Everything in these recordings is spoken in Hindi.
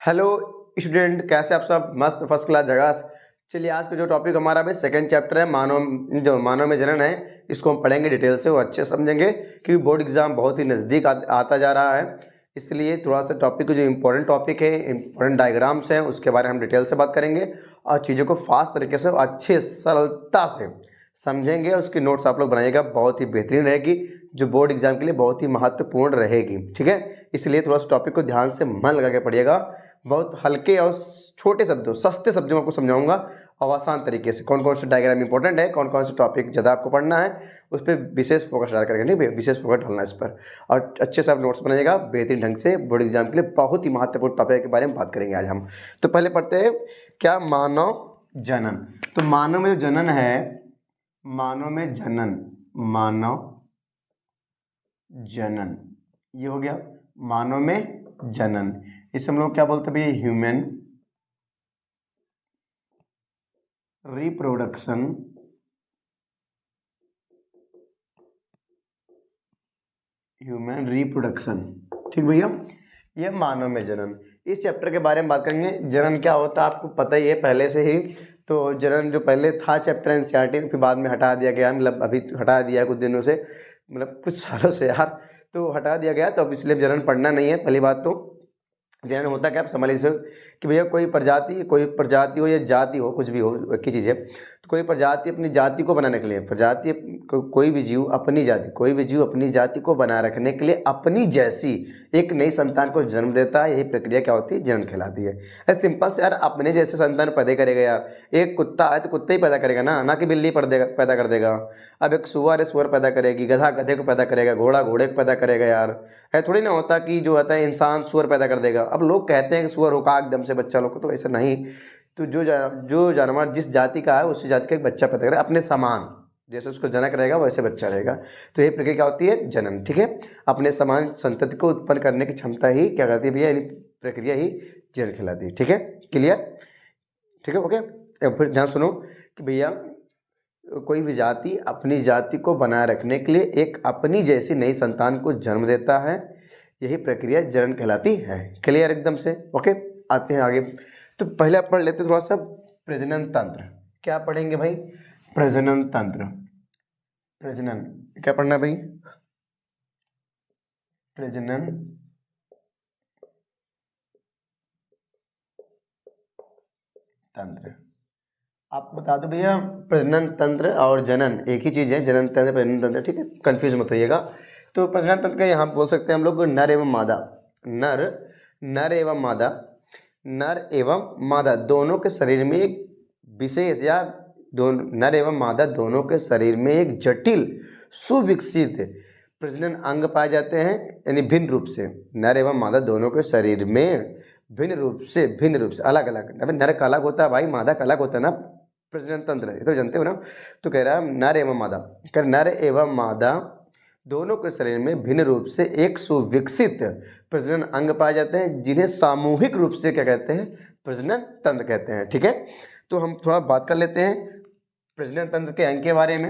हेलो स्टूडेंट, कैसे आप सब? मस्त फर्स्ट क्लास जगह। चलिए, आज का जो टॉपिक हमारा भाई सेकंड चैप्टर है मानव में जनन है, इसको हम पढ़ेंगे डिटेल से, वो अच्छे समझेंगे क्योंकि बोर्ड एग्जाम बहुत ही नज़दीक आता जा रहा है। इसलिए थोड़ा सा टॉपिक को जो इंपॉर्टेंट टॉपिक है, इंपॉर्टेंट डायग्राम्स हैं, उसके बारे में हम डिटेल से बात करेंगे और चीज़ों को फास्ट तरीके से अच्छे सरलता से समझेंगे। उसकी नोट्स आप लोग बनाइएगा, बहुत ही बेहतरीन रहेगी, जो बोर्ड एग्जाम के लिए बहुत ही महत्वपूर्ण रहेगी। ठीक है, इसलिए थोड़ा सा टॉपिक को ध्यान से मन लगा के पढ़िएगा। बहुत हल्के और छोटे शब्दों, सस्ते शब्दों में आपको समझाऊंगा और आसान तरीके से। कौन कौन से डायग्राम इंपॉर्टेंट है, कौन कौन से टॉपिक ज़्यादा आपको पढ़ना है, उस पर विशेष फोकस डाल करेंगे। नहीं, विशेष फोकस डालना है इस पर, और अच्छे से आप नोट्स बनाइएगा बेहतरीन ढंग से। बोर्ड एग्जाम के लिए बहुत ही महत्वपूर्ण टॉपिक के बारे में बात करेंगे आज हम। तो पहले पढ़ते हैं क्या, मानव जनन। तो मानव में जो जनन है, मानव में जनन, मानव जनन, ये हो गया मानव में जनन। इसे हम लोग क्या बोलते हैं भैया? Human reproduction, human reproduction. ठीक भैया, ये मानव में जनन। इस चैप्टर के बारे में बात करेंगे। जनन क्या होता है आपको पता ही है पहले से ही। तो जनन जो पहले था चैप्टर एनसीईआरटी में, फिर बाद में हटा दिया गया, मतलब अभी हटा दिया कुछ दिनों से, मतलब कुछ सालों से यार, तो हटा दिया गया। तो अब इसलिए जनन पढ़ना नहीं है। पहली बात तो जनन होता क्या, आप समझ लीजिए कि भैया कोई प्रजाति हो या जाति हो, कुछ भी हो, एक ही चीज़ है। तो कोई प्रजाति अपनी जाति को बनाने के लिए, प्रजाति कोई भी जीव अपनी जाति, कोई भी जीव अपनी जाति को बनाए रखने के लिए अपनी जैसी एक नई संतान को जन्म देता है। यही प्रक्रिया क्या होती है? जनन कहलाती है। ऐसे सिंपल से यार, अपने जैसे संतान पैदा करेगा यार। एक कुत्ता है तो कुत्ता ही पैदा करेगा ना कि बिल्ली पैदा कर देगा। अब एक सुअर है, सुअर पैदा करेगी, गधा गधे को पैदा करेगा, घोड़ा घोड़े को पैदा करेगा यार। है थोड़ी ना होता कि जो होता है इंसान सुअर पैदा कर देगा। अब लोग कहते हैं कि सुअर होगा एकदम से बच्चा लोग को, तो ऐसा नहीं। तो जो जानवर जिस जाति का है उसी जाति का एक बच्चा पैदा करेगा अपने समान, जैसे उसको जनक रहेगा वैसे बच्चा रहेगा। तो ये प्रक्रिया क्या होती है? जनन। ठीक है, अपने समान संतति को उत्पन्न करने की क्षमता ही क्या कहती है भैया? यानी प्रक्रिया ही जनन कहलाती है। ठीक है, क्लियर? ठीक है, ओके। अब फिर ध्यान सुनो कि भैया कोई भी जाति अपनी जाति को बनाए रखने के लिए एक अपनी जैसी नई संतान को जन्म देता है। यही प्रक्रिया जनन कहलाती है। क्लियर एकदम से? ओके, आते हैं आगे। तो पहले आप पढ़ लेते थोड़ा सा प्रजनन तंत्र। क्या पढ़ेंगे भाई? प्रजनन तंत्र। प्रजनन क्या पढ़ना है भाई? प्रजनन तंत्र। आप बता दो भैया, प्रजनन तंत्र और जनन एक ही चीज़ है? जनन तंत्र, प्रजनन तंत्र, ठीक है, कंफ्यूज मत होइएगा। तो प्रजनन तंत्र का यहाँ बोल सकते हैं हम लोग नर एवं मादा। नर नर एवं मादा, नर एवं मादा दोनों के शरीर में एक विशेष, या दोनों नर एवं मादा दोनों के शरीर में एक जटिल सुविकसित प्रजनन अंग पाए जाते हैं। यानी भिन्न रूप से, नर एवं मादा दोनों के शरीर में भिन्न रूप से अलग अलग। अभी नर का अलग होता है भाई, मादा का अलग होता है ना प्रजनन तंत्र, ये तो जानते हो ना। तो कह रहा है नर एवं मादा, कर नर एवं मादा दोनों के शरीर में भिन्न रूप से एक सुविकसित प्रजनन अंग पाए जाते हैं, जिन्हें सामूहिक रूप से क्या कहते हैं? प्रजनन तंत्र कहते हैं। ठीक है, तो हम थोड़ा बात कर लेते हैं प्रजनन तंत्र के अंग के बारे में।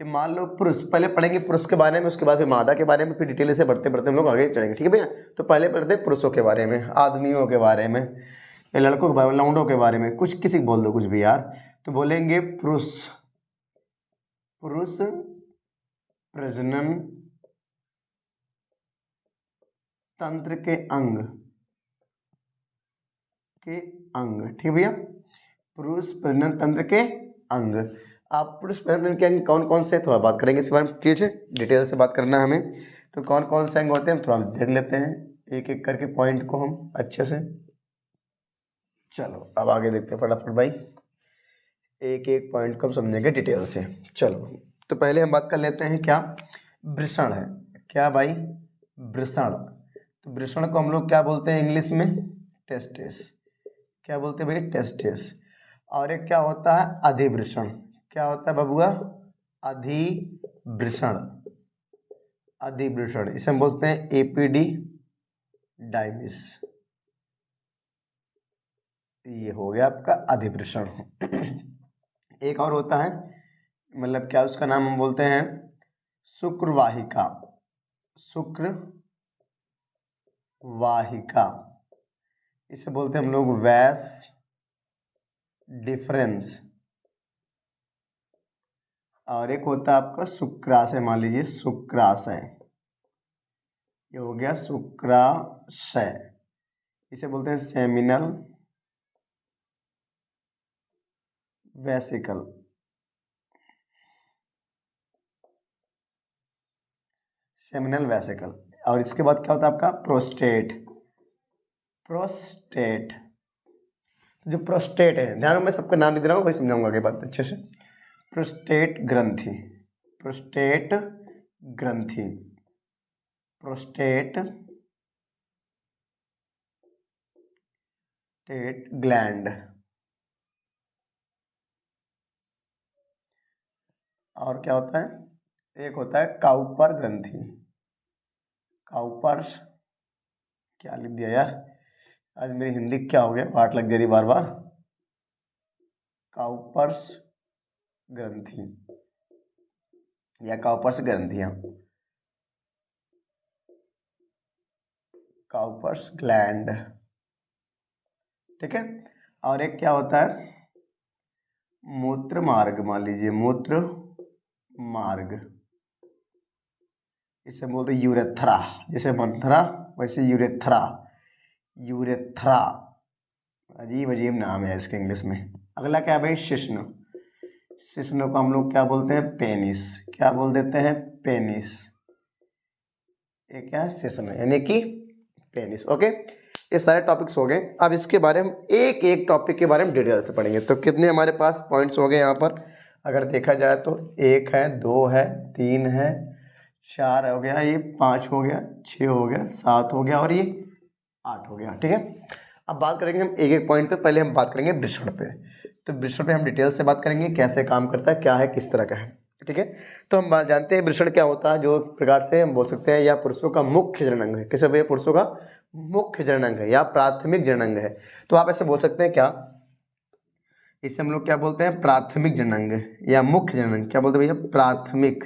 कि मान लो पुरुष, पहले पढ़ेंगे पुरुष के बारे में, उसके बाद फिर मादा के बारे में, फिर डिटेल से बढ़ते बढ़ते हम लोग आगे चलेंगे। ठीक है भैया, तो पहले पढ़ते हैं पुरुषों के बारे में, आदमियों के बारे में, या लड़कों के बारे में, लौंडों के बारे में, कुछ किसी को बोल दो कुछ भी यार। तो बोलेंगे पुरुष, पुरुष प्रजनन तंत्र के अंग, ठीक भैया, पुरुष प्रजनन तंत्र के अंग। आप पुरुष प्रजनन तंत्र के अंग कौन कौन से, थोड़ा बात करेंगे इस बारे में, ठीक है, डिटेल से बात करना है हमें। तो कौन कौन से अंग होते हैं थोड़ा देख लेते हैं, एक एक करके पॉइंट को हम अच्छे से। चलो अब आगे देखते हैं फटाफट भाई, एक एक पॉइंट को हम समझेंगे डिटेल से। चलो, तो पहले हम बात कर लेते हैं क्या, वृषण है। क्या भाई? वृषण। तो वृषण को हम लोग क्या बोलते हैं इंग्लिश में? टेस्टिस। क्या बोलते हैं भाई? टेस्टिस। और एक क्या होता है? अधिवृषण। क्या होता है बबुआ? अधिवृषण। अधिवृषण, इसे हम बोलते हैं एपीडी डाइमिस। ये हो गया आपका अधिवृषण। एक और होता है, मतलब क्या उसका नाम हम बोलते हैं? शुक्रवाहिका। शुक्रवाहिका, इसे बोलते हैं हम लोग वैस डिफरेंस। और एक होता है आपका शुक्राशय, मान लीजिए शुक्राशय, ये हो गया शुक्राशय। इसे बोलते हैं सेमिनल वेसिकल। Seminal vesicle. और इसके बाद क्या होता है आपका प्रोस्टेट। प्रोस्टेट, जो प्रोस्टेट है, ध्यान में मैं सबका नाम लिख दे रहा हूँ, वही समझाऊंगा आगे बात अच्छे से। प्रोस्टेट ग्रंथि, प्रोस्टेट ग्रंथि, प्रोस्टेट टेट ग्लैंड। और क्या होता है, एक होता है काउपर ग्रंथि। काउपर्स, क्या लिख दिया यार, आज मेरी हिंदी क्या हो गया, पाठ लग जा रही बार बार। काउपर्स ग्रंथि या काउपर्स ग्रंथियां, काउपर्स ग्लैंड, ठीक है। और एक क्या होता है मूत्र मार्ग, मान लीजिए मूत्र मार्ग, इसे बोलते यूरेथ्रा, जैसे मंथरा वैसे यूरेथ्रा। यूरेथ्रा, अजीब अजीब नाम है इसके इंग्लिश में। अगला क्या है भाई, शिश्न। शिश्न को हम लोग क्या बोलते हैं, पेनिस। क्या बोल देते हैं, पेनिस। ये क्या है, शिश्न यानी कि पेनिस। ओके, ये सारे टॉपिक्स हो गए। अब इसके बारे में एक एक टॉपिक के बारे में डिटेल से पढ़ेंगे। तो कितने हमारे पास पॉइंट्स हो गए यहाँ पर, अगर देखा जाए तो 1 है, 2 है, 3 है, 4 हो गया, ये 5 हो गया, 6 हो गया, 7 हो गया और ये 8 हो गया, ठीक है। अब बात करेंगे हम एक एक पॉइंट पे। पहले हम बात करेंगे वृषण पे। तो वृषण पे हम डिटेल से बात करेंगे, कैसे काम करता है, क्या है, किस तरह का है, ठीक है। तो हम जानते हैं वृषण क्या होता है, जो प्रकार से हम बोल सकते हैं या पुरुषों का मुख्य जननांग है। कैसे भैया, पुरुषों का मुख्य जननांग है या प्राथमिक जननांग है। तो आप ऐसे बोल सकते हैं क्या, इसे हम लोग क्या बोलते हैं, प्राथमिक जननांग या मुख्य जननांग। क्या बोलते हैं भैया, प्राथमिक,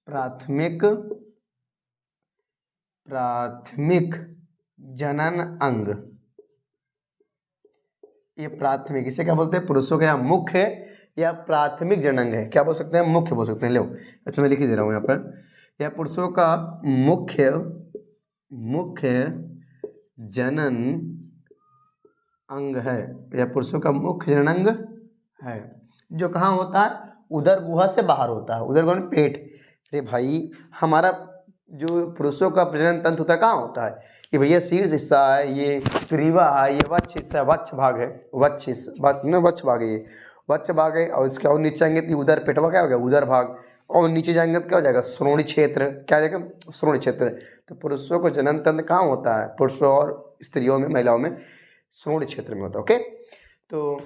प्राथमिक, प्राथमिक जनन अंग। ये प्राथमिक, इसे क्या बोलते हैं, पुरुषों का मुख्य या प्राथमिक जननांग है। क्या बोल सकते हैं, मुख्य बोल सकते हैं। लो अच्छा, मैं लिख ही दे रहा हूँ यहाँ पर, यह पुरुषों का मुख्य, मुख्य जनन अंग है। यह पुरुषों का मुख्य जनन अंग है, जो कहाँ होता है, उदर गुहा से बाहर होता है। उदर गुहा में पेट। अरे भाई, हमारा जो पुरुषों का प्रजनन तंत्र होता है कहाँ होता है, ये भैया शीर्ष हिस्सा है, ये ग्रीवा है, ये वक्ष हिस्सा है, वक्ष भाग है, वक्ष वक्ष भाग है, ये वक्ष भाग है। और इसके और नीचे जाएंगे तो उदर पेटवा क्या हो गया, उदर भाग। और नीचे जाएंगे तो क्या हो जाएगा, श्रोणि क्षेत्र। क्या हो जाएगा, श्रोणि क्षेत्र। तो पुरुषों को जनन तंत्र कहाँ होता है, पुरुषों और स्त्रियों में, महिलाओं में श्रोणि क्षेत्र में होता है। ओके, तो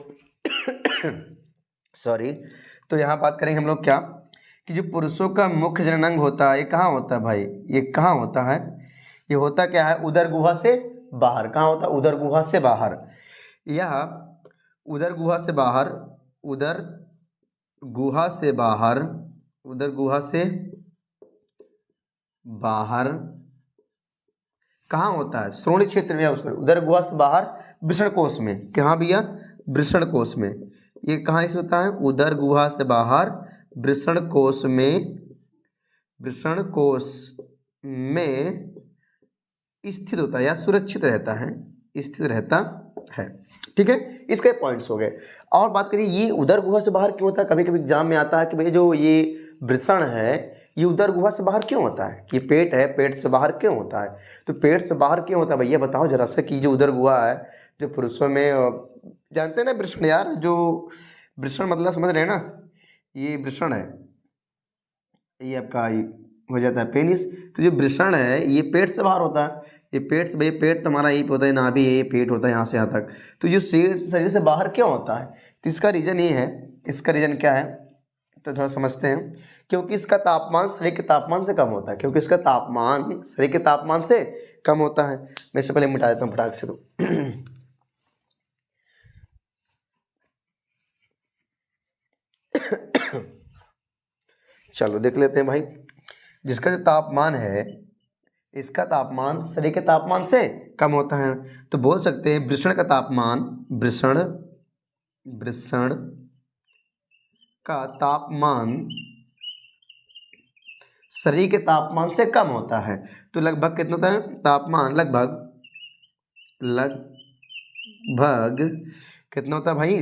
सॉरी, तो यहाँ बात करेंगे हम लोग क्या, कि जो पुरुषों का मुख्य जननांग होता है, ये कहाँ होता है भाई, ये कहाँ होता है, ये होता क्या है, उदर गुहा से बाहर। कहाँ होता है, उदर गुहा से बाहर। यह उदर गुहा से बाहर, उदर गुहा से बाहर, उदर गुहा से बाहर कहाँ होता है, श्रोणि क्षेत्र में, उसमें उदर गुहा से बाहर वृषण कोश में। कहाँ भैया, वृषण कोश में। ये कहाँ से होता है, उदर गुहा से बाहर वृषण कोश में, वृषण कोश में स्थित होता है या सुरक्षित रहता है, स्थित रहता है, ठीक है। इसके पॉइंट्स हो गए। और बात करिए, ये उदर गुहा से बाहर क्यों होता है। कभी कभी एग्जाम में आता है कि भाई जो ये वृषण है, ये उदर गुहा से बाहर क्यों होता है, ये पेट है, पेट से बाहर क्यों होता है। तो पेट से बाहर क्यों होता है भैया, बताओ जरा सा। कि जो उदर गुहा है, जो पुरुषों में जानते हैं ना वृषण यार, जो वृषण मतलब समझ रहे हैं ना, ये वृषण है, ये आपका हो जाता है पेनिस। तो जो वृषण है ये पेट से बाहर होता है। ये पेट से, भाई पेट तुम्हारा यही होता है, नाभि ये पेट होता है यहाँ से यहाँ तक। तो जो शरीर से बाहर क्यों होता है, तो इसका रीज़न ये है। इसका रीज़न क्या है, तो थोड़ा समझते हैं। क्योंकि इसका तापमान शरीर के तापमान से कम होता है। क्योंकि इसका तापमान शरीर के तापमान से कम होता है। मैं इससे पहले मिटा देता हूँ फटाक से। तो चलो देख लेते हैं भाई, जिसका जो तापमान है, इसका तापमान शरीर के तापमान से कम होता है। तो बोल सकते हैं वृषण का तापमान, वृषण का तापमान शरीर के तापमान से कम होता है। तो लगभग कितना होता है तापमान? लगभग कितना होता है भाई?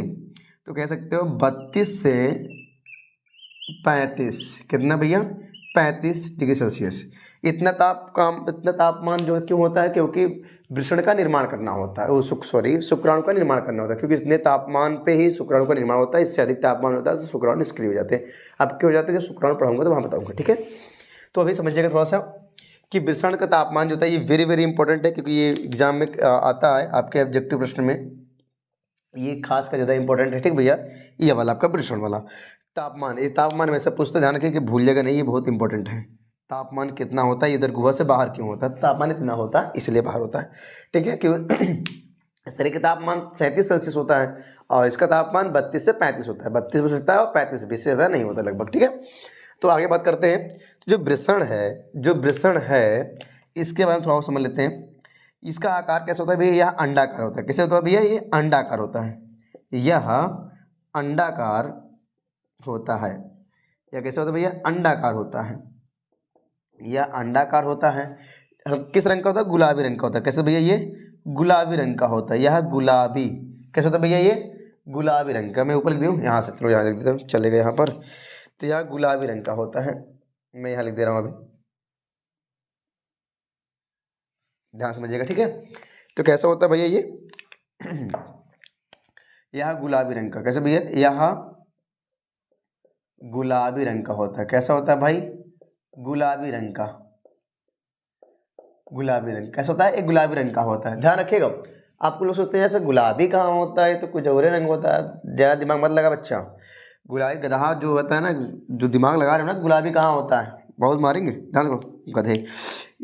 तो कह सकते हो 32 से 35। कितना भैया? 35 डिग्री सेल्सियस। इतना तापमान जो क्यों होता है? क्योंकि वृषण का निर्माण करना होता है, वो शुक्राणु का निर्माण करना होता है, क्योंकि इतने तापमान पे ही शुक्राणु का निर्माण होता है। इससे अधिक तापमान होता है तो शुक्राणु निष्क्रिय हो जाते हैं। अब क्यों हो जाते हैं? जब शुक्राणु पढ़ाऊंगा तो वहाँ बताऊंगा, ठीक है। तो अभी समझिएगा थोड़ा सा कि वृषण का तापमान जो होता है ये वेरी वेरी इंपॉर्टेंट है, क्योंकि ये एग्जाम में आता है आपके ऑब्जेक्टिव प्रश्न में, ये खास का ज़्यादा इंपॉर्टेंट है, ठीक भैया। ये वाला आपका वृषण वाला तापमान, ये तापमान में से पूछते, ध्यान रखिए कि भूलिएगा नहीं, ये बहुत इंपॉर्टेंट है। तापमान कितना होता है? इधर गुहा से बाहर क्यों होता है? तापमान इतना होता है इसलिए बाहर होता है, ठीक है। क्यों? शरीर का तापमान 37 सेल्सियस होता है और इसका तापमान 32 से 35 होता है। 32 भी हो सकता है और 35 भी, से ज़्यादा नहीं होता लगभग, ठीक है। तो आगे बात करते हैं। जो वृषण है इसके बारे में थोड़ा समझ लेते हैं। इसका आकार कैसा होता है भैया? यह अंडाकार होता है। कैसे होता है भैया? ये अंडाकार होता है। यह अंडाकार होता है। या कैसे होता है भैया? अंडाकार होता है। यह अंडाकार होता है। किस रंग का होता है? गुलाबी रंग का होता है। कैसे भैया? ये गुलाबी रंग का होता है। यह गुलाबी कैसे होता है भैया? ये गुलाबी रंग का। मैं ऊपर लिख दूँ, यहाँ से चलो यहाँ लिख देता हूँ, चलेगा यहाँ पर। तो यह गुलाबी रंग का होता है। मैं यहाँ लिख दे रहा हूँ, अभी ध्यान समझिएगा, ठीक है। तो कैसा होता है भैया? ये यह गुलाबी रंग का। कैसे भैया? यह गुलाबी रंग का होता है। कैसा होता है भाई? गुलाबी रंग का। गुलाबी रंग कैसा होता है? एक गुलाबी रंग का होता है। ध्यान रखिएगा, आपको लोग सोचते हैं जैसे गुलाबी कहाँ होता है, तो कुछ और रंग होता है। ज़्यादा दिमाग मत लगा बच्चा। गुलाबी गधा जो होता है ना, जो दिमाग लगा रहे हो ना, गुलाबी कहाँ होता है? बहुत मारेंगे, ध्यान रखो गधे।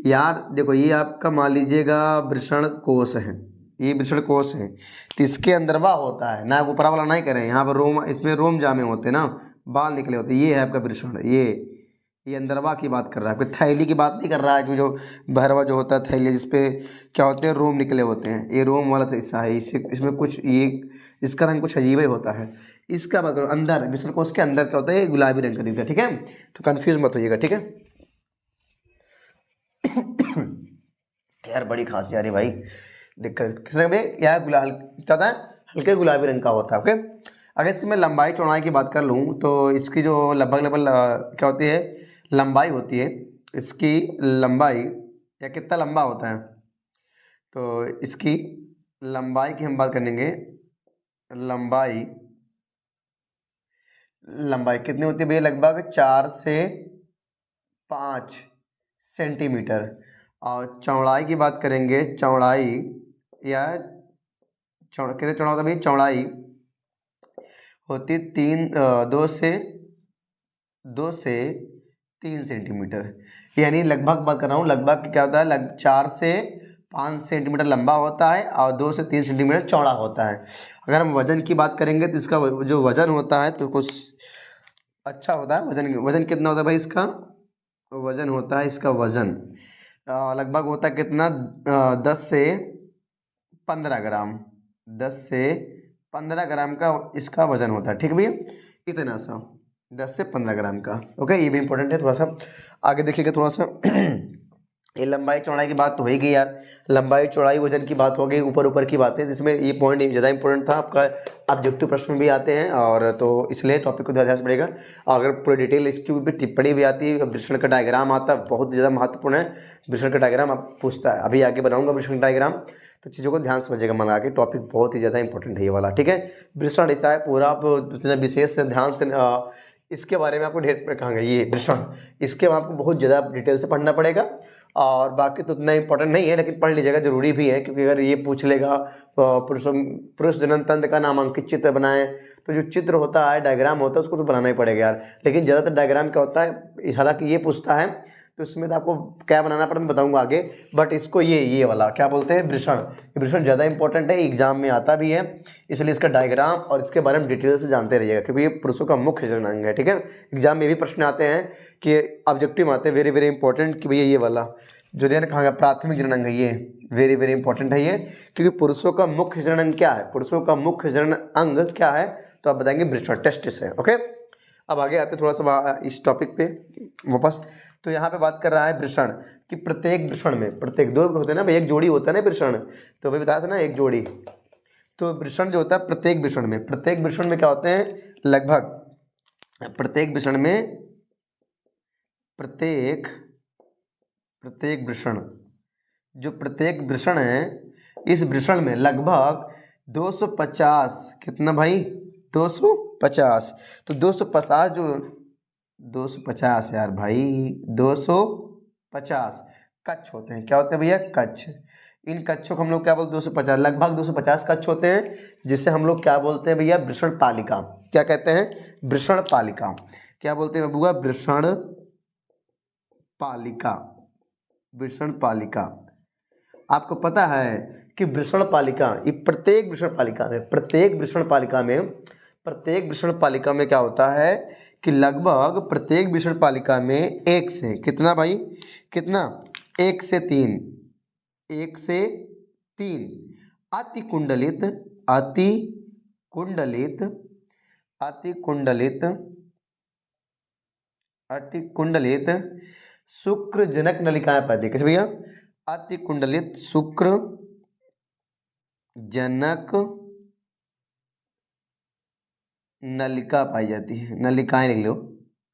यार देखो, ये आपका मान लीजिएगा वृषण कोश है, ये वृषण कोश है। तो इसके अंदरवा होता है ना, ऊपरा वाला नहीं करें, यहाँ पर रोम, इसमें रोम जामे होते हैं ना, बाल निकले होते हैं। ये है आपका वृषण। ये अंदरवा की बात कर रहा है, आपकी थैली की बात नहीं कर रहा है। कि जो बहरवा जो होता है थैली, जिसपे क्या होते हैं? रोम निकले होते हैं। ये रोम वाला हिस्सा है। इसमें कुछ ये इसका रंग कुछ अजीब ही होता है। इसका बात करो अंदर, वृषण कोश के अंदर क्या होता है? ये गुलाबी रंग का दिखता है, ठीक है। तो कंफ्यूज मत होइएगा, ठीक है। यार बड़ी खांसी आ रही भाई, दिक्कत किस रंग में? यार क्या होता है? हल्के गुलाबी रंग का होता है, ओके। अगर इसकी मैं लंबाई चौड़ाई की बात कर लूँ तो इसकी जो लगभग क्या होती है? लंबाई होती है। इसकी लंबाई या कितना लंबा होता है? तो इसकी लंबाई की हम बात करेंगे। लंबाई कितनी होती है भैया? लगभग 4 से 5 सेंटीमीटर। और चौड़ाई की बात करेंगे, चौड़ाई या कितने चौड़ा होता है भैया? चौड़ाई होती 2 से 3 सेंटीमीटर। यानी लगभग बात कर रहा हूँ, लगभग क्या होता है? 4 से 5 सेंटीमीटर लंबा होता है और 2 से 3 सेंटीमीटर चौड़ा होता है। अगर हम वजन की बात करेंगे तो इसका जो वजन होता है तो कुछ अच्छा होता है। वजन कितना होता है भाई? इसका वजन होता है, इसका वजन लगभग होता है कितना? 10 से 15 ग्राम। 10 से 15 ग्राम का इसका वजन होता है, ठीक है भैया। इतना सा 10 से 15 ग्राम का, ओके। ये भी इंपॉर्टेंट है। थोड़ा सा आगे देखिएगा, थोड़ा सा ये लंबाई चौड़ाई की बात तो होगी यार। लंबाई चौड़ाई वजन की बात हो गई, ऊपर की बातें, जिसमें ये पॉइंट ज़्यादा इंपॉर्टेंट था आपका। ऑब्जेक्टिव प्रश्न में भी आते हैं, और तो इसलिए टॉपिक को ध्यान से पड़ेगा। अगर पूरी डिटेल इसकी भी टिप्पणी भी आती है, वृषण का डायग्राम आता है, बहुत ज़्यादा महत्वपूर्ण है। वृषण का डायग्राम आप पूछता है, अभी आगे बनाऊंगा वृषण डायग्राम, तो चीज़ों को ध्यान समझिएगा मंगा के। टॉपिक बहुत ही ज़्यादा इंपॉर्टेंट है ये वाला, ठीक है। वृषण ऐसा है पूरा, आप जितना विशेष से ध्यान से इसके बारे में आपको ढेर कहाँ गई ये वृषण, इसके में आपको बहुत ज़्यादा डिटेल से पढ़ना पड़ेगा। और बाकी तो उतना इंपॉर्टेंट नहीं है, लेकिन पढ़ लीजिएगा, जरूरी भी है। क्योंकि अगर ये पूछ लेगा पुरुष जनन तंत्र का नामांकित चित्र बनाएं, तो जो चित्र होता है, डायग्राम होता है, उसको तो बनाना ही पड़ेगा यार। लेकिन ज़्यादातर डायग्राम क्या होता है, हालांकि ये पूछता है तो इसमें तो आपको क्या बनाना पड़ता है मैं बताऊंगा आगे। बट इसको ये वाला क्या बोलते हैं? वृषण। वृषण ज़्यादा इंपॉर्टेंट है, एग्जाम में आता भी है, इसलिए इसका डायग्राम और इसके बारे में डिटेल से जानते रहिएगा, क्योंकि ये पुरुषों का मुख्य जनन अंग है, ठीक है। एग्जाम में भी प्रश्न आते हैं कि ऑब्जेक्टिव आते हैं वेरी वेरी इंपॉर्टेंट, कि भैया ये वाला जो ध्यान कहा गया प्राथमिक जनन अंग है, ये वेरी वेरी इंपॉर्टेंट है ये, क्योंकि पुरुषों का मुख्य जनन अंग क्या है, पुरुषों का मुख्य जनन अंग क्या है, तो आप बताएंगे वृषण, टेस्टिस है। ओके, अब आगे आते थोड़ा सा इस टॉपिक पे वापस। तो यहाँ पे बात कर रहा है वृषण कि प्रत्येक वृषण में, प्रत्येक दो होते हैं ना भाई, एक जोड़ी होता है ना वृषण, तो भाई बताया था ना एक जोड़ी, तो वृषण जो होता है प्रत्येक वृषण में, प्रत्येक वृषण में क्या होते हैं, लगभग प्रत्येक वृषण में, प्रत्येक वृषण, जो प्रत्येक वृषण है, इस वृषण में लगभग 250, कितना भाई 250, तो 250 जो 250 यार भाई 250 कच्छ होते हैं, क्या होते हैं भैया, कच्छ। इन कच्छों को हम लोग क्या बोलते हैं, 250, लगभग 250 कच्छ होते हैं, जिसे हम लोग क्या बोलते हैं भैया, वृषण पालिका। क्या कहते हैं, वृषण पालिका। क्या बोलते हैं बबुआ, वृषण पालिका, वृषण पालिका। आपको पता है कि वृषण पालिका, ये प्रत्येक वृषण पालिका में, प्रत्येक वृषण पालिका में, प्रत्येक वृषण पालिका में क्या होता है कि लगभग प्रत्येक वृषण पालिका में एक से कितना भाई, कितना, 1 से 3, 1 से 3 अति कुंडलित, अति कुंडलित, अति कुंडलित, अति कुंडलित शुक्र जनक नलिकाएं पाई, कैसे भैया, अति कुंडलित शुक्र जनक नलिका पाई जाती है, नलिकाएं लिख लो,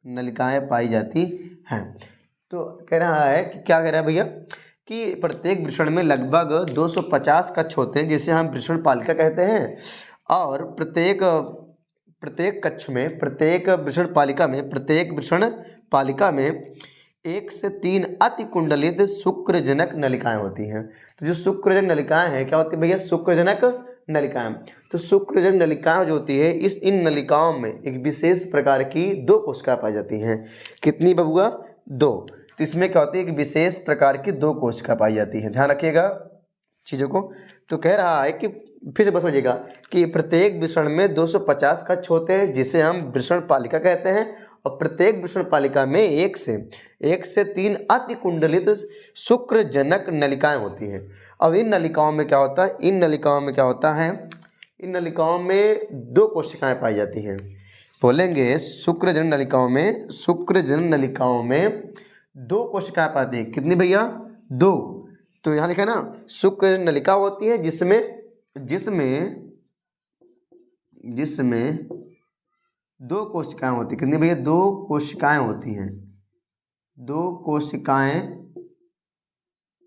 नलिकाएं पाई जाती हैं। तो कह रहा है कि क्या कह रहा है भैया कि प्रत्येक वृषण में लगभग 250 कच्छ होते हैं, जिसे हम वृषण पालिका कहते हैं, और प्रत्येक कच्छ में, प्रत्येक वृषण पालिका में, प्रत्येक वृषण पालिका में 1 से 3 अति कुंडलित शुक्रजनक नलिकाएं होती हैं। तो जो शुक्रजनक नलिकाएं हैं क्या होती है भैया, शुक्रजनक नलिकाएं। तो शुक्रजनक नलिकाएं जो होती है, इन नलिकाओं में एक विशेष प्रकार की 2 कोशिकाएं पाई जाती हैं। कितनी बबुआ, 2। तो इसमें क्या होती है, एक विशेष प्रकार की 2 कोशिका पाई जाती है, ध्यान रखिएगा चीज़ों को। तो कह रहा है कि फिर से बस समझिएगा कि प्रत्येक वृषण में 250 कच्छ होते हैं, जिसे हम वृषण पालिका कहते हैं, और प्रत्येक वृषण पालिका में 1 से 3 अति कुंडलित शुक्रजनक नलिकाएं होती हैं। अब इन नलिकाओं में क्या होता है, इन नलिकाओं में क्या होता है, इन नलिकाओं में 2 कोशिकाएं पाई जाती हैं। बोलेंगे शुक्रजनक नलिकाओं में, शुक्रजनक नलिकाओं में 2 कोशिकाएं पाती हैं, कितनी भैया, 2। तो यहाँ लिखा है ना, शुक्र नलिका होती है जिसमें 2 कोशिकाएं होती है, कितनी भैया, 2 कोशिकाएं होती हैं, 2 कोशिकाएं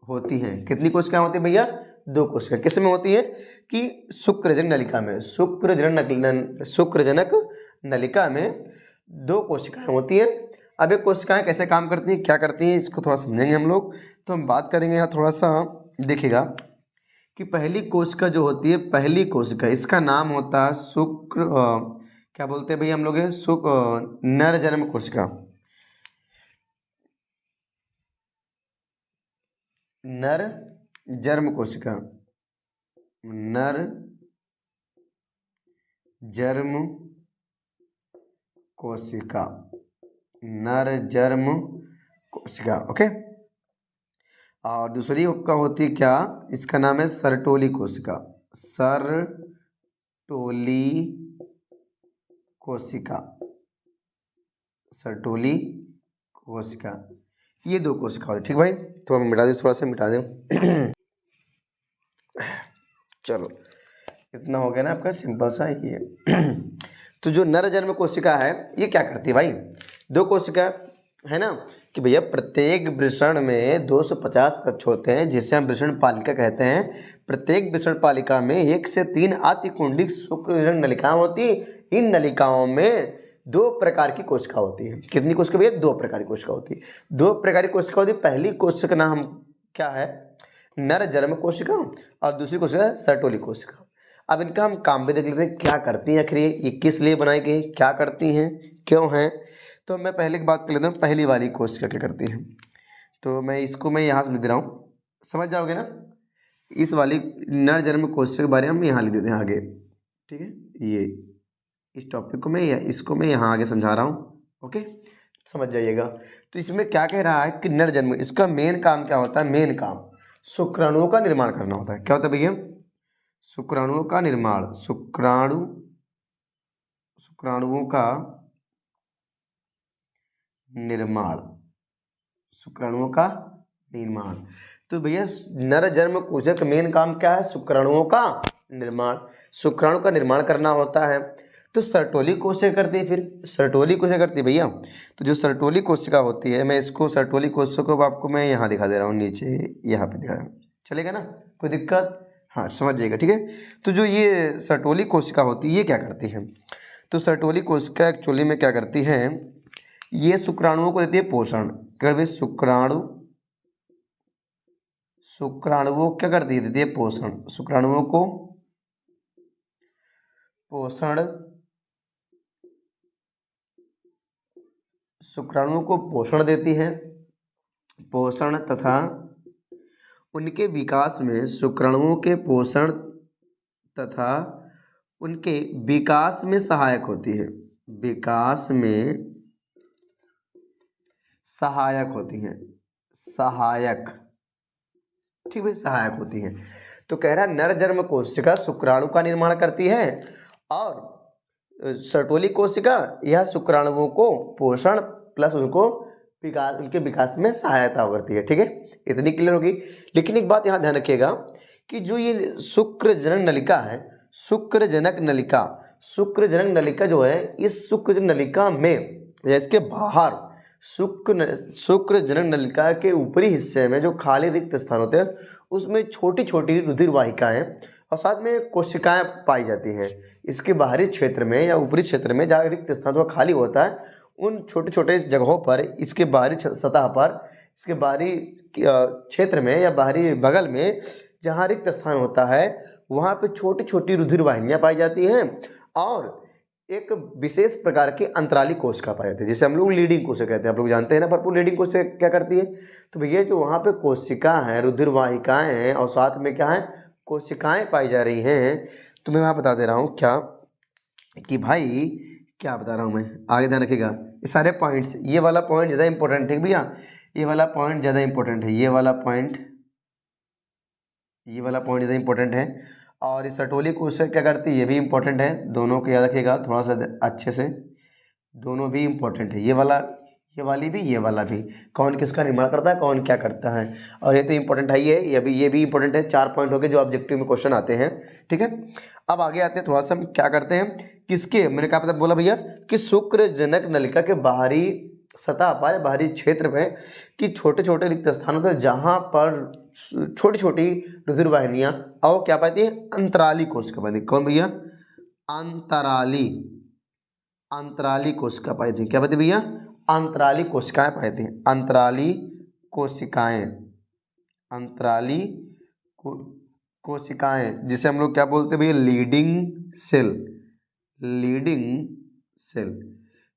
होती हैं। कितनी कोशिकाएं होती है भैया, 2 कोशिकाएं। किस में होती है कि शुक्रजनक नलिका में, शुक्रजनक नलिका में 2 कोशिकाएं होती हैं। अब ये कोशिकाएं कैसे काम करती हैं, क्या करती हैं, इसको थोड़ा समझेंगे हम लोग। तो हम बात करेंगे यहाँ थोड़ा सा, देखिएगा कि पहली कोशिका जो होती है, पहली कोशिका, इसका नाम होता है शुक्र क्या बोलते हैं भैया हम लोग, नर जन्म कोशिका, नर जन्म कोशिका, नर जन्म कोशिका, नर जन्म कोशिका। ओके, और दूसरी का होती है क्या, इसका नाम है सरटोली कोशिका, सरटोली कोशिका, सरटोली कोशिका। ये 2 कोशिका होती है, ठीक भाई। तो हम मिटा दें, थोड़ा सा मिटा दें चलो इतना हो गया ना आपका, सिंपल सा ये तो जो नर जन्म कोशिका है, ये क्या करती है भाई, 2 कोशिका है ना, कि भैया प्रत्येक वृषण में 250 कक्ष होते हैं, जिसे हम वृषण पालिका कहते हैं। प्रत्येक वृषण पालिका में 1 से 3 अति कुंडलित शुक्रजनक नलिकाएं होती। इन नलिकाओं में 2 प्रकार की कोशिका होती है। कितनी कोशिका भैया, 2 प्रकार की कोशिका होती है। 2 प्रकार की कोशिका होती है। पहली कोशिका का नाम क्या है, नर जन्म कोशिका, और दूसरी कोशिका सरटोली कोशिका। अब इनका हम काम भी देख लेते हैं, क्या करती हैं आखिर ये किस लिए बनाई गई, क्या करती हैं, क्यों हैं। तो मैं पहले की बात कर लेता हूँ, पहली वाली कोशिका क्या करती है। तो मैं यहाँ से लिख दे रहा हूँ, समझ जाओगे ना। इस वाली नर जन्म कोशिका के बारे में हम यहाँ लिख देते हैं आगे, ठीक है। ये इस टॉपिक को मैं इसको मैं यहाँ आगे समझा रहा हूँ, ओके। समझ जाइएगा। तो इसमें क्या कह रहा है कि नर जन्म, इसका मेन काम क्या होता है, मेन काम शुक्राणुओं का निर्माण करना होता है। क्या होता है भैया, शुक्राणुओं का निर्माण, शुक्राणुओं का निर्माण, शुक्राणुओं का निर्माण। तो भैया नर जन्म कोशिका का मेन काम क्या है, शुक्राणुओं का निर्माण, शुक्राणु का निर्माण करना होता है। तो सर्टोली कोशिका करती है, फिर सर्टोली कोशिका करती है भैया। तो जो सर्टोली कोशिका होती है, मैं इसको सर्टोली कोशिका को आपको मैं यहाँ दिखा दे रहा हूँ, नीचे यहाँ पे दिखाया, चलेगा ना, कोई दिक्कत, हाँ समझ जाइएगा, ठीक है। तो जो ये सर्टोली कोशिका होती है ये क्या करती है, तो सर्टोली कोशिका एक्चुअली में क्या करती है, ये शुक्राणुओं को देती है पोषण। क्या भाई, शुक्राणुओं क्या करती है, देती है पोषण, शुक्राणुओं को पोषण, शुक्राणुओं को पोषण देती है, पोषण तथा उनके विकास में, शुक्राणुओं के पोषण तथा उनके विकास में सहायक होती है, विकास में सहायक होती हैं, सहायक, ठीक है, सहायक होती हैं। तो कह रहा है नर जन्म कोशिका शुक्राणु का निर्माण करती है और सर्टोली कोशिका यह शुक्राणुओं को पोषण प्लस उनको विकास, उनके विकास में सहायता करती है, ठीक है, इतनी क्लियर होगी। लेकिन एक बात यहाँ ध्यान रखिएगा कि जो ये शुक्रजनक नलिका है, शुक्रजनक नलिका, शुक्रजनक नलिका जो है, इस शुक्रजनक नलिका में या इसके बाहर शुक्रजनक नलिका के ऊपरी हिस्से में जो खाली रिक्त स्थान होते हैं उसमें छोटी छोटी रुधिर वाहिकाएं और साथ में कोशिकाएं पाई जाती हैं। इसके बाहरी क्षेत्र में या ऊपरी क्षेत्र में जहाँ रिक्त स्थान थोड़ा खाली होता है, उन छोटे छोटे जगहों पर, इसके बाहरी सतह पर, इसके बाहरी क्षेत्र में या बाहरी बगल में जहाँ रिक्त स्थान होता है वहाँ पे छोटी छोटी रुधिर वाहिनियाँ पाई जाती हैं और एक विशेष प्रकार की अंतराली कोशिका पाई जाती है, जिसे हम लोग लीडिंग कोशिका कहते हैं। आप लोग जानते हैं ना भरपूर लीडिंग कोशिका क्या करती है। तो भैया जो वहाँ पे कोशिका है, रुधिर वाहिकाएँ हैं और साथ में क्या है, कोशिकाएं पाई जा रही हैं। तो मैं वहाँ बता दे रहा हूँ क्या कि भाई क्या बता रहा हूँ मैं, आगे ध्यान रखिएगा। ये सारे पॉइंट्स, ये वाला पॉइंट ज़्यादा इंपॉर्टेंट है भैया, ये वाला पॉइंट ज़्यादा इंपॉर्टेंट है, ये वाला पॉइंट ज़्यादा इंपॉर्टेंट है। और इस सर्टोली कोशिका क्या करती है, ये भी इंपॉर्टेंट है, दोनों को याद रखिएगा थोड़ा सा अच्छे से, दोनों भी इंपॉर्टेंट है, ये वाला, ये वाली भी, ये वाला भी, कौन किसका निर्माण करता है, कौन क्या करता है। और ये तो इंपॉर्टेंट है ही है, ये भी इंपॉर्टेंट है। 4 पॉइंट हो गए जो ऑब्जेक्टिव में क्वेश्चन आते हैं, ठीक है। अब आगे आते हैं, थोड़ा सा हम क्या करते हैं, किसके, मैंने क्या पता बोला भैया कि शुक्रजनक नलिका के बाहरी सतह पर, बाहरी क्षेत्र में कि छोटे छोटे रिक्त स्थान होते हैं जहाँ पर छोटी छोटी रुधिर वाहिनियाँ और क्या पाती है, अंतराली कोशिका पाती है। कौन भैया, अंतराली, अंतराली कोशिका पाई थी। क्या पाती भैया, अंतराली कोशिकाएं पाई थी, अंतराली कोशिकाएं, अंतराली कोशिकाएं, जिसे हम लोग क्या बोलते हैं भैया, leading cell, leading cell,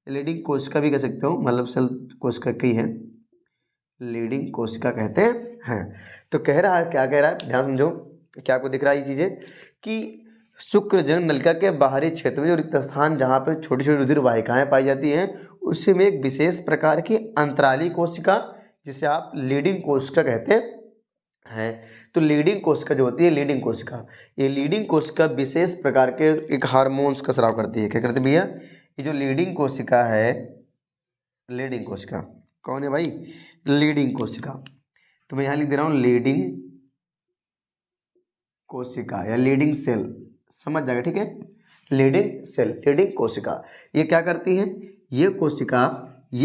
leading कोशिका भी कह सकते हो, मतलब सेल कोशिका की है, लीडिंग कोशिका कहते हैं। तो कह रहा है, क्या कह रहा है, ध्यान समझो, क्या आपको दिख रहा है ये चीज़ें कि शुक्रजनक नलिका के बाहरी क्षेत्र में जो रिक्त स्थान जहाँ पर छोटी छोटी रुधिर वाहिकाएं पाई जाती हैं उसी में एक विशेष प्रकार की अंतराली कोशिका, जिसे आप लीडिंग कोशिका कहते हैं। तो लीडिंग कोशिका जो होती है, लीडिंग कोशिका, ये लीडिंग कोशिका विशेष प्रकार के एक हार्मोन्स का स्राव करती है। क्या करती है भैया, ये जो लीडिंग कोशिका है, लीडिंग कोशिका कौन है भाई, लीडिंग कोशिका। तो मैं यहाँ लिख दे रहा हूँ लीडिंग कोशिका या लीडिंग सेल, समझ जाएगा, ठीक है, लीडिंग सेल, लीडिंग कोशिका। ये क्या करती है, ये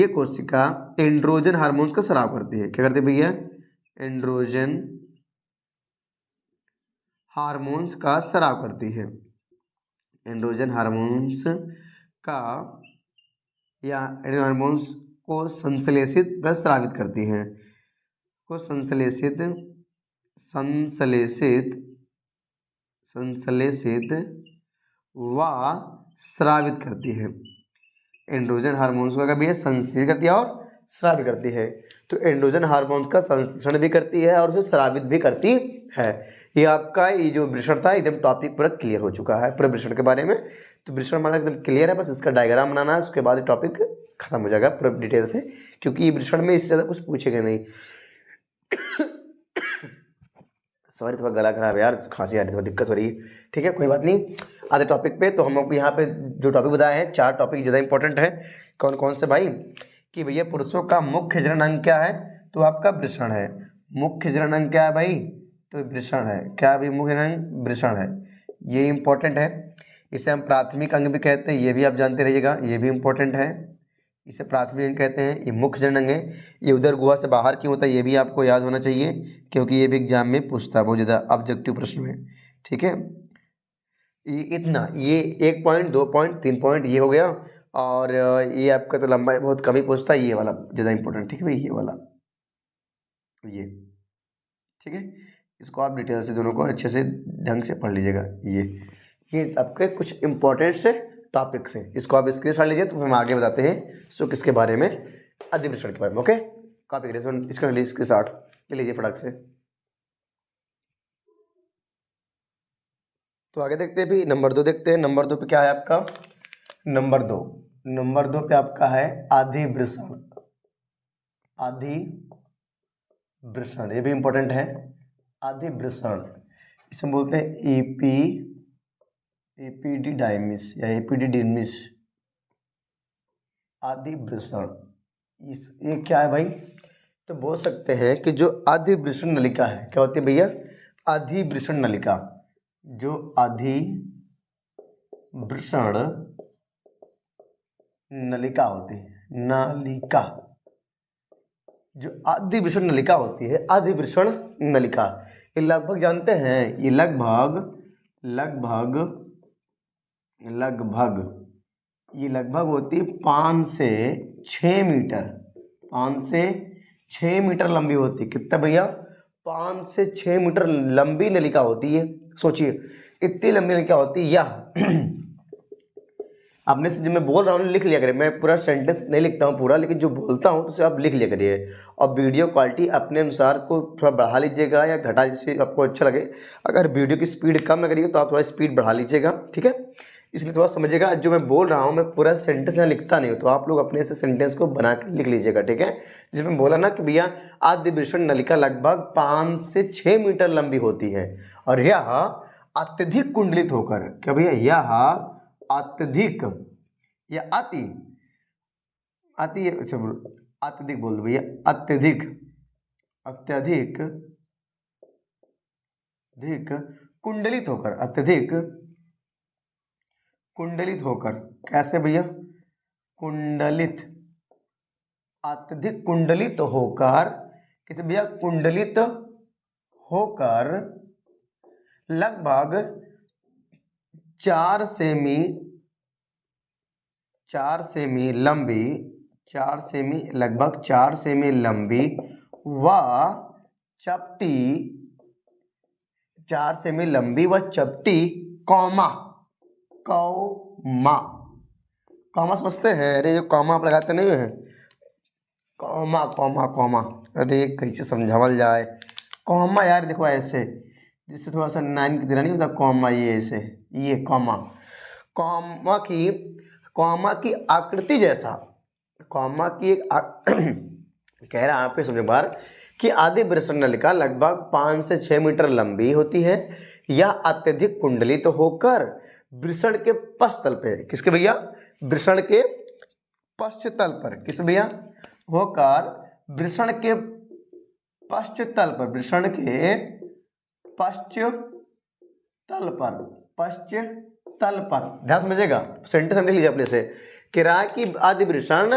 कोशिका एंड्रोजन हार्मोन्स का स्राव करती है। क्या करती है भैया, एंड्रोजन हार्मोन्स का स्राव करती है, एंड्रोजन हार्मोन्स का या हार्मोन्स को संश्लेषित प्लस स्रावित करती हैं, को संश्लेषित व स्रावित करती है। एंड्रोजन हार्मोन्स का भी संश्लेषित करती है और स्रावित करती है। तो एंड्रोजन हार्मोन्स का संश्लेषण भी करती है और उसे स्रावित भी करती है। ये आपका ये जो वृषण था एकदम टॉपिक पूरा क्लियर हो चुका है पूरे वृषण के बारे में। तो वृषण हमारा एकदम क्लियर है, बस इसका डायग्राम बनाना है, उसके बाद ये टॉपिक खत्म हो जाएगा पूरा डिटेल से, क्योंकि ये वृषण में इससे ज़्यादा कुछ पूछेगा नहीं। सॉरी थोड़ा गला खराब है यार, खांसी आ रही है, थोड़ा दिक्कत हो रही है। ठीक है कोई बात नहीं, आधे टॉपिक पे। तो हम आपको यहाँ पे जो टॉपिक बताए हैं 4 टॉपिक ज़्यादा इंपॉर्टेंट है। कौन कौन से भाई? कि भैया पुरुषों का मुख्य जनन अंग क्या है? तो आपका वृषण है। मुख्य जनन अंग क्या है भाई? तो वृषण है। क्या भी मुख्य जनन अंग? वृषण है। ये इंपॉर्टेंट है। इसे हम प्राथमिक अंग भी कहते हैं, ये भी आप जानते रहिएगा, ये भी इंपॉर्टेंट है। इसे प्राथमिक अंग कहते हैं। ये मुख्य जनन अंग है। ये उदर गुहा से बाहर क्यों होता है ये भी आपको याद होना चाहिए, क्योंकि ये भी एग्जाम में पूछता है बहुत ज़्यादा ऑब्जेक्टिव प्रश्न में। ठीक है, ये इतना, ये 1 पॉइंट 2 पॉइंट 3 पॉइंट ये हो गया। और ये आपका तो लंबाई बहुत कम ही पूछता है, ये वाला ज़्यादा इंपॉर्टेंट। ठीक है भाई, ये वाला, ये ठीक है। इसको आप डिटेल से दोनों को अच्छे से ढंग से पढ़ लीजिएगा। ये आपके कुछ इंपॉर्टेंट से टॉपिक्स हैं, इसको आप स्क्रीनशॉट लीजिए। तो हम आगे बताते हैं सो किसके बारे में? अधिवृषण के बारे में। ओके, कॉपी करिए, इसका लीजिए स्क्रीनशॉट ले लीजिए फटाक से। तो आगे देखते हैं भी, नंबर 2 देखते हैं। नंबर 2 पे क्या है आपका? नंबर 2 पे आपका है अधिवृषण। अधिवृषण ये भी इंपॉर्टेंट है। अधिवृषण इसे बोलते हैं एपिडिडाइमिस या एपिडिडिमिस। अधिवृषण ये क्या है भाई? तो बोल सकते हैं कि जो अधिवृषण नलिका है, क्या होती है भैया? अधिवृषण नलिका। जो अधिवृषण नलिका होती है, नलिका, जो अधिवृषण नलिका होती है, अधिवृषण नलिका, ये लगभग जानते हैं, ये लगभग ये लगभग होती है 5 से 6 मीटर। 5 से 6 मीटर लंबी होती है। कितना भैया? 5 से 6 मीटर लंबी नलिका होती है। सोचिए इतनी लंबी नलिका होती है। या आपने से जो मैं बोल रहा हूँ लिख लिया करिए। मैं पूरा सेंटेंस नहीं लिखता हूँ पूरा, लेकिन जो बोलता हूँ तो आप लिख लिया करिए। और वीडियो क्वालिटी अपने अनुसार को थोड़ा बढ़ा लीजिएगा या घटा, जिससे आपको अच्छा लगे। अगर वीडियो की स्पीड कम करिए तो आप थोड़ा स्पीड बढ़ा लीजिएगा, ठीक है। इसलिए थोड़ा समझिएगा, जो मैं बोल रहा हूँ मैं पूरा सेंटेंस यहाँ लिखता नहीं हूँ, तो आप लोग अपने से सेंटेंस को बना के लिख लीजिएगा, ठीक है। जिसमें बोला ना कि भैया अधिवृषण नलिका लगभग 5 से 6 मीटर लंबी होती है और यह अत्यधिक कुंडलित होकर, क्या भैया? यह अत्यधिक या अच्छा अत्यधिक बोल दो भैया, अत्यधिक कुंडलित होकर, अत्यधिक कुंडलित होकर। कैसे भैया? अत्यधिक कुंडलित होकर, कैसे भैया? कुंडलित होकर लगभग 4 सेमी लंबी, 4 सेमी, लगभग 4 सेमी लंबी व चपटी, 4 सेमी लंबी व चपटी, कौमा समझते हैं? अरे जो कौमा आप लगाते नहीं है, कौमा, अरे कैसे समझावल जाए? कौमा यार देखो ऐसे, जिससे थोड़ा सा 9 की तरह नहीं होता कौमा, ये ऐसे, ये कौमा की आकृति जैसा, कौमा की एक कह रहा आप समझो बार कि अधिवृषण नलिका लगभग 5 से 6 मीटर लंबी होती है। यह अत्यधिक कुंडलित तो होकर वृषण के पश्चतल पे, किसके भैया? वृषण के पश्चतल पर, किस भैया? होकर वृषण के पश्चतल पर, वृषण के पश्चतल पर, ध्यान समझिएगा, सेंटेंस समझ लीजिए अपने से। किराए की अधिवृषण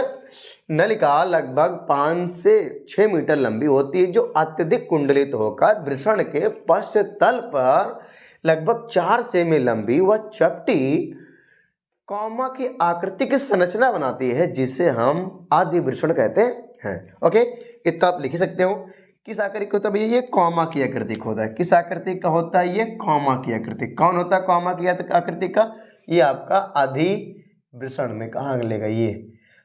नलिका लगभग 5 से 6 मीटर लंबी होती है, जो अत्यधिक कुंडलित होकर वृषण के पश्चतल पर लगभग 4 सेमी लंबी व चपटी कौमा की आकृति की संरचना बनाती है, जिसे हम अधिवृषण कहते हैं। ओके, इतना आप लिख ही सकते हो। किस आकृति का होता है भैया? ये कौमा की आकृति का होता है। किस आकृति का होता है? ये कौमा की आकृति। कौन होता है कौमा की आकृति का? ये आपका अधिवृषण में कहाँ मिलेगा ये?